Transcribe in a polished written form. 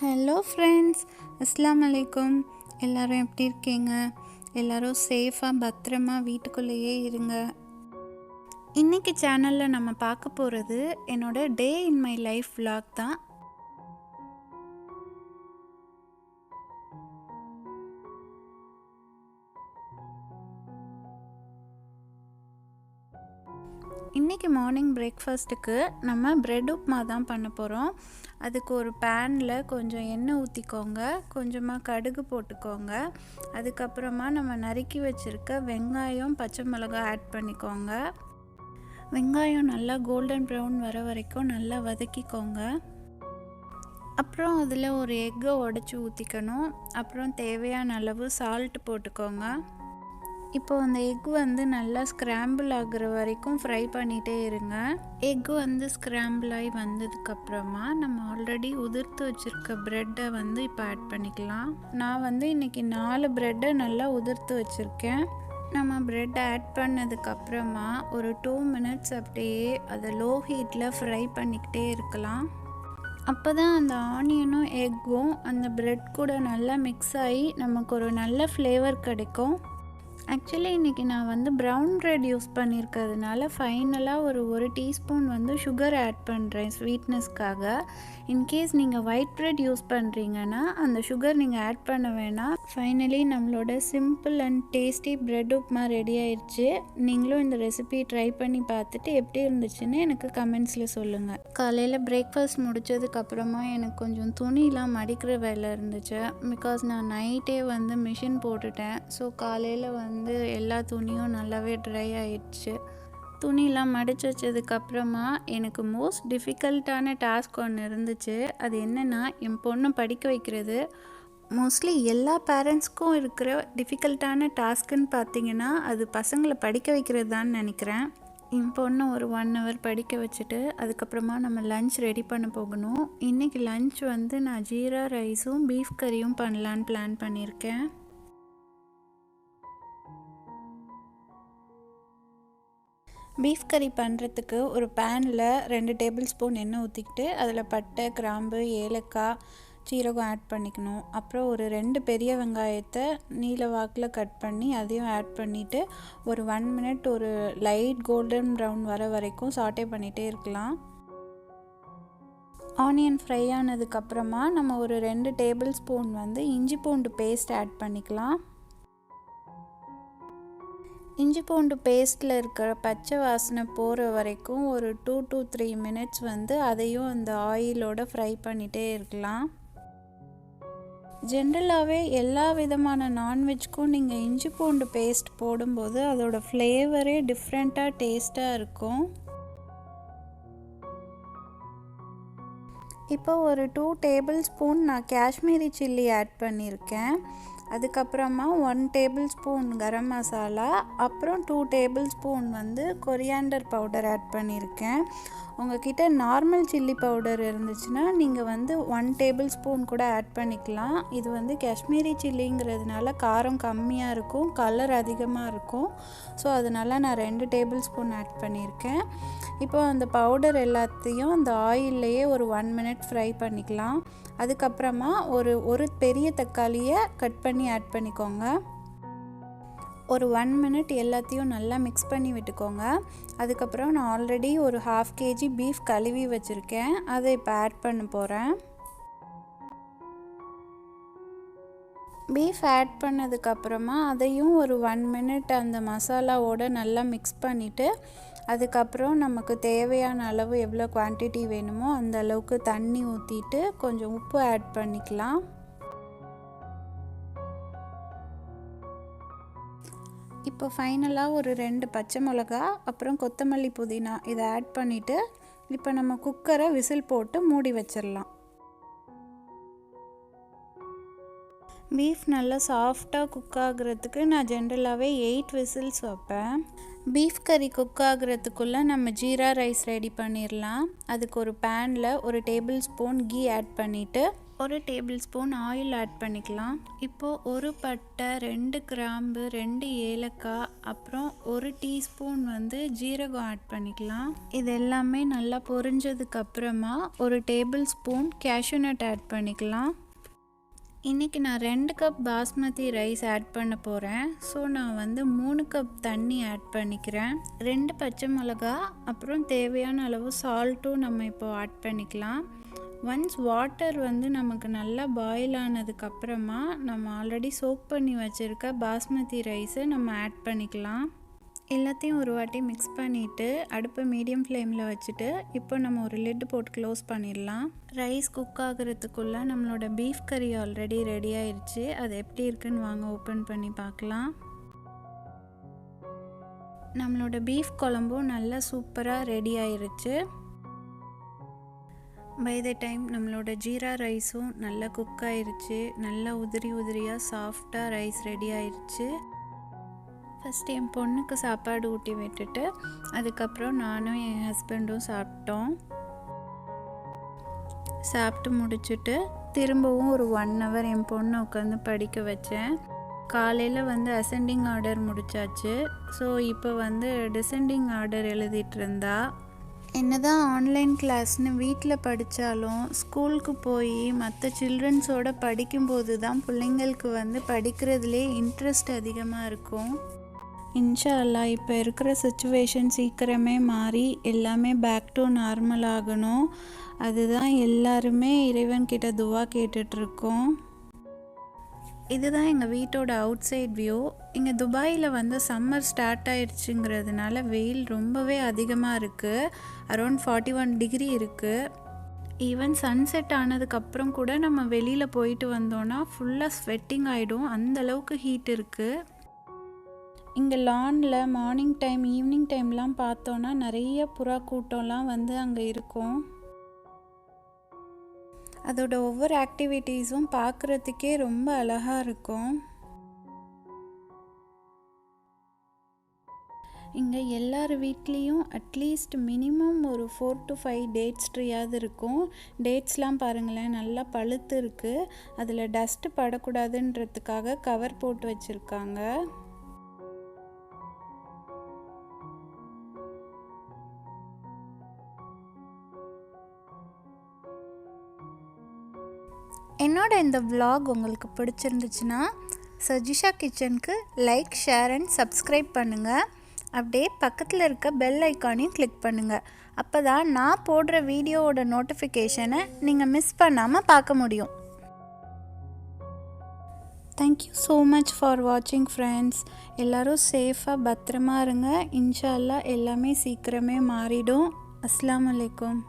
Hello friends, அஸ்ஸலாமு அலைக்கும். எல்லோரும் எப்படி இருக்கீங்க? எல்லோரும் சேஃபாக பத்திரமா வீட்டுக்குள்ளேயே இருங்க. இன்றைக்கி சேனலில் நம்ம பார்க்க போகிறது என்னோட டே இன் மை லைஃப் vlog தான். இன்றைக்கி மார்னிங் பிரேக்ஃபாஸ்ட்டுக்கு நம்ம ப்ரெட் உப்மா தான் பண்ண போகிறோம். அதுக்கு ஒரு பேனில் கொஞ்சம் எண்ணெய் ஊற்றிக்கோங்க, கொஞ்சமாக கடுகு போட்டுக்கோங்க. அதுக்கப்புறமா நம்ம நறுக்கி வச்சுருக்க வெங்காயம், பச்சை மிளகாய் ஆட் பண்ணிக்கோங்க. வெங்காயம் நல்லா கோல்டன் ப்ரௌன் வர வரைக்கும் நல்லா வதக்கிக்கோங்க. அப்புறம் அதில் ஒரு எக்கை உடச்சி ஊற்றிக்கணும். அப்புறம் தேவையான அளவு சால்ட் போட்டுக்கோங்க. இப்போ அந்த எக் நல்லா ஸ்க்ராம்பிள் ஆகுற வரைக்கும் ஃப்ரை பண்ணிகிட்டே இருங்க. எக் ஸ்க்ராம்பிள் ஆகி வந்ததுக்கப்புறமா நம்ம ஆல்ரெடி உதிர்த்து வச்சுருக்க ப்ரெட்டை இப்போ ஆட் பண்ணிக்கலாம். நான் இன்றைக்கி 4 ப்ரெட்டை நல்லா உதிர்த்து வச்சுருக்கேன். நம்ம ப்ரெட் ஆட் பண்ணதுக்கப்புறமா ஒரு 2 மினிட்ஸ் அப்படியே அதை லோ ஹீட்டில் ஃப்ரை பண்ணிக்கிட்டே இருக்கலாம். அப்போ தான் அந்த ஆனியனும் எக்கும் அந்த ப்ரெட் கூட நல்லா மிக்ஸ் ஆகி நமக்கு ஒரு நல்ல ஃப்ளேவர் கிடைக்கும். ஆக்சுவலி இன்றைக்கி நான் ப்ரௌன் ப்ரெட் யூஸ் பண்ணியிருக்கிறதுனால ஃபைனலாக ஒரு டீஸ்பூன் சுகர் ஆட் பண்ணுறேன் ஸ்வீட்னஸ்க்காக. இன்கேஸ் நீங்கள் ஒயிட் ப்ரெட் யூஸ் பண்ணுறீங்கன்னா அந்த சுகர் நீங்கள் ஆட் பண்ண வேணாம். ஃபைனலி நம்மளோட simple and tasty bread upma ready ஆயிடுச்சு. நீங்களும் இந்த ரெசிபி ட்ரை பண்ணி பார்த்துட்டு எப்படி இருந்துச்சுன்னு எனக்கு கமெண்ட்ஸில் சொல்லுங்கள். காலையில் பிரேக்ஃபாஸ்ட் முடித்ததுக்கப்புறமா எனக்கு கொஞ்சம் துணிலாம் மடிக்கிற வேலை இருந்துச்சு. பிகாஸ் நான் நைட்டே மிஷின் போட்டுட்டேன். ஸோ காலையில் எல்லா துணியும் நல்லாவே ட்ரை ஆயிடுச்சு. துணிலாம் மடித்து வச்சதுக்கப்புறமா எனக்கு மோஸ்ட் டிஃபிகல்ட்டான டாஸ்க் ஒன்று இருந்துச்சு. அது என்னென்னா, என் பொண்ணை படிக்க வைக்கிறது. மோஸ்ட்லி எல்லா பேரண்ட்ஸ்க்கும் இருக்கிற டிஃபிகல்ட்டான டாஸ்க்குன்னு பார்த்தீங்கன்னா அது பசங்களை படிக்க வைக்கிறது தான் நினைக்கிறேன். என் பொண்ணை ஒரு 1 hour படிக்க வச்சுட்டு அதுக்கப்புறமா நம்ம லன்ச் ரெடி பண்ண போகணும். இன்றைக்கி லன்ச் நான் ஜீரா ரைஸும் பீஃப் கறியும் பண்ணலான்னு பிளான் பண்ணியிருக்கேன். பீஃப் கறி பண்ணுறதுக்கு ஒரு பேனில் 2 டேபிள் ஸ்பூன் எண்ணெய் ஊற்றிக்கிட்டு அதில் பட்டை, கிராம்பு, ஏலக்காய், சீரகம் ஆட் பண்ணிக்கணும். அப்புறம் ஒரு 2 பெரிய வெங்காயத்தை நீல வாக்கில் கட் பண்ணி அதையும் ஆட் பண்ணிவிட்டு ஒரு 1 minute ஒரு லைட் கோல்டன் ப்ரௌன் வர வரைக்கும் சாட்டே பண்ணிகிட்டே இருக்கலாம். ஆனியன் ஃப்ரை ஆனதுக்கப்புறமா நம்ம ஒரு 2 டேபிள் ஸ்பூன் இஞ்சி பூண்டு பேஸ்ட் ஆட் பண்ணிக்கலாம். இஞ்சி பூண்டு பேஸ்ட்டில் இருக்கிற பச்சை வாசனை போகிற வரைக்கும் ஒரு 2 to 3 minutes அதையும் அந்த ஆயிலோடு ஃப்ரை பண்ணிகிட்டே இருக்கலாம். ஜென்ரலாகவே எல்லா விதமான நான்வெஜ்க்கும் நீங்கள் இஞ்சி பூண்டு பேஸ்ட் போடும்போது அதோட ஃப்ளேவரே டிஃப்ரெண்ட்டாக டேஸ்ட்டாக இருக்கும். இப்போ ஒரு 2 டேபிள் ஸ்பூன் நான் காஷ்மீரி சில்லி ஆட் பண்ணியிருக்கேன். அதுக்கப்புறமா 1 டேபிள் ஸ்பூன் கரம் மசாலா, அப்புறம் 2 tablespoon coriander powder add பண்ணியிருக்கேன். உங்கள்கிட்ட நார்மல் சில்லி பவுடர் இருந்துச்சுன்னா நீங்கள் 1 டேபிள் ஸ்பூன் கூட ஆட் பண்ணிக்கலாம். இது காஷ்மீரி சில்லிங்கிறதுனால காரம் கம்மியாக இருக்கும், கலர் அதிகமாக இருக்கும். ஸோ அதனால் நான் 2 டேபிள் ஸ்பூன் ஆட் பண்ணியிருக்கேன். இப்போ அந்த பவுடர் எல்லாத்தையும் அந்த ஆயில்லையே ஒரு 1 minute ஃப்ரை பண்ணிக்கலாம். அதுக்கப்புறமா ஒரு பெரிய தக்காளியை கட் பண்ணி ஆட் பண்ணிக்கோங்க. ஒரு 1 minute எல்லாத்தையும் நல்லா மிக்ஸ் பண்ணி விட்டுக்கோங்க. அதுக்கப்புறம் நான் ஆல்ரெடி ஒரு 1/2 kg பீஃப் கழுவி வச்சுருக்கேன். அதை இப்போ ஆட் பண்ண போகிறேன். பீஃப் ஆட் பண்ணதுக்கப்புறமா அதையும் ஒரு 1 minute அந்த மசாலாவோடு நல்லா மிக்ஸ் பண்ணிவிட்டு அதுக்கப்புறம் நமக்கு தேவையான அளவு எவ்வளோ குவான்டிட்டி வேணுமோ அந்த அளவுக்கு தண்ணி ஊற்றிட்டு கொஞ்சம் உப்பு ஆட் பண்ணிக்கலாம். இப்போ ஃபைனலாக ஒரு 2 பச்சை மிளகா, அப்புறம் கொத்தமல்லி, புதினா இதை ஆட் பண்ணிவிட்டு இப்போ நம்ம குக்கரை விசில் போட்டு மூடி வச்சிடலாம். பீஃப் நல்லா சாஃப்டாக குக் ஆகுறதுக்கு நான் ஜென்ரலாகவே 8 விசில்ஸ் வைப்பேன். பீஃப் கறி குக் ஆகுறதுக்குள்ளே நம்ம ஜீரா ரைஸ் ரெடி பண்ணிடலாம். அதுக்கு ஒரு பேனில் 1 டேபிள் ஸ்பூன் கீ ஆட் பண்ணிவிட்டு 1 டேபிள் ஸ்பூன் ஆயில் ஆட் பண்ணிக்கலாம். இப்போது 1 பட்டை, 2 கிராம்பு, 2 ஏலக்காய், அப்புறம் 1 டீஸ்பூன் ஜீரகம் ஆட் பண்ணிக்கலாம். இது எல்லாமே நல்லா பொரிஞ்சதுக்கப்புறமா 1 tablespoon cashew nut add பண்ணிக்கலாம். இன்றைக்கி நான் 2 கப் பாஸ்மதி ரைஸ் ஆட் பண்ண போகிறேன். ஸோ நான் 3 கப் தண்ணி ஆட் பண்ணிக்கிறேன். 2 பச்சை மிளகா, அப்புறம் தேவையான அளவு சால்ட்டும் நம்ம இப்போது ஆட் பண்ணிக்கலாம். ஒன்ஸ் வாட்டர் நமக்கு நல்லா பாயில் ஆனதுக்கப்புறமா நம்ம ஆல்ரெடி சோக் பண்ணி வச்சுருக்க பாஸ்மதி ரைஸை நம்ம ஆட் பண்ணிக்கலாம். எல்லாத்தையும் ஒரு வாட்டி மிக்ஸ் பண்ணிவிட்டு அடுப்பை மீடியம் ஃப்ளேமில் வச்சுட்டு இப்போ நம்ம ஒரு லிட் போட்டு க்ளோஸ் பண்ணிடலாம். ரைஸ் குக் ஆகுறதுக்குள்ளே நம்மளோட பீஃப் கறி ஆல்ரெடி ரெடி ஆயிடுச்சு. அது எப்படி இருக்குன்னு வாங்க ஓப்பன் பண்ணி பார்க்கலாம். நம்மளோட பீஃப் குழம்பும் நல்லா சூப்பராக ரெடி ஆயிருச்சு. பை த டைம் நம்மளோட ஜீரா ரைஸும் நல்லா குக் ஆயிருச்சு. நல்லா உதிரியாக சாஃப்டாக ரைஸ் ரெடி ஆயிடுச்சு. ஃபஸ்ட்டு என் பொண்ணுக்கு சாப்பாடு ஊட்டி விட்டுட்டு அதுக்கப்புறம் நானும் என் ஹஸ்பண்டும் சாப்பிட்டோம். சாப்பிட்டு முடிச்சுட்டு திரும்பவும் ஒரு 1 hour என் பொண்ணை உட்காந்து படிக்க வச்சேன். காலையில் அசெண்டிங் ஆர்டர் முடித்தாச்சு. ஸோ இப்போ டிசெண்டிங் ஆர்டர் எழுதிட்டு இருந்தா. என்னதான் ஆன்லைன் கிளாஸ்னு வீட்டில் படித்தாலும் ஸ்கூலுக்கு போய் மற்ற சில்ட்ரன்ஸோடு படிக்கும்போது தான் பிள்ளைங்களுக்கு படிக்கிறதுலே இன்ட்ரெஸ்ட் அதிகமாக இருக்கும். இன்ஷா அல்லாஹ் இப்போ இருக்கிற சுச்சுவேஷன் சீக்கிரமே மாறி எல்லாமே பேக் டு நார்மல் ஆகணும். அதுதான் எல்லாருமே இறைவன்கிட்ட துவா கேட்டுட்ருக்கோம். இதுதான் எங்கள் வீட்டோட அவுட் சைட் வியூ. இங்கே துபாயில் சம்மர் ஸ்டார்ட் ஆயிடுச்சுங்கிறதுனால வெயில் ரொம்பவே அதிகமாக இருக்குது. அரௌண்ட் 41 டிகிரி இருக்குது. ஈவன் சன்செட் ஆனதுக்கப்புறம் கூட நம்ம வெளியில் போயிட்டு வந்தோன்னா ஃபுல்லாக ஸ்வெட்டிங் ஆகிடும். அந்தளவுக்கு ஹீட் இருக்குது. இங்கே லானில் மார்னிங் டைம் ஈவினிங் டைம்லாம் பார்த்தோன்னா நிறைய புறா கூட்டம்லாம் அங்கே இருக்கும். அதோட ஒவ்வொரு ஆக்டிவிட்டீஸும் பார்க்குறதுக்கே ரொம்ப அழகாக இருக்கும். இங்கே எல்லார் வீட்லேயும் அட்லீஸ்ட் மினிமம் ஒரு 4 to 5 டேட்ஸ் ட்ரீயாவது இருக்கும். டேட்ஸ்லாம் பாருங்களேன் நல்லா பழுத்து இருக்குது. அதில் டஸ்ட்டு படக்கூடாதுன்றதுக்காக கவர் போட்டு வச்சுருக்காங்க. என்னோட இந்த vlog உங்களுக்கு பிடிச்சிருந்துச்சுன்னா சஜிஷா கிச்சனுக்கு லைக், ஷேர் அண்ட் சப்ஸ்கிரைப் பண்ணுங்கள். அப்படியே பக்கத்தில் இருக்க பெல் ஐக்கானையும் கிளிக் பண்ணுங்கள். அப்போ தான் நான் போடுற வீடியோவோட நோட்டிஃபிகேஷனை நீங்கள் மிஸ் பண்ணாமல் பார்க்க முடியும். தேங்க்யூ ஸோ மச் ஃபார் வாட்சிங் ஃப்ரெண்ட்ஸ். எல்லோரும் சேஃபாக பத்திரமா இருங்க. இன்ஷா அல்லாஹ் எல்லாமே சீக்கிரமே மாறிடும். அஸ்ஸலாமு அலைக்கும்.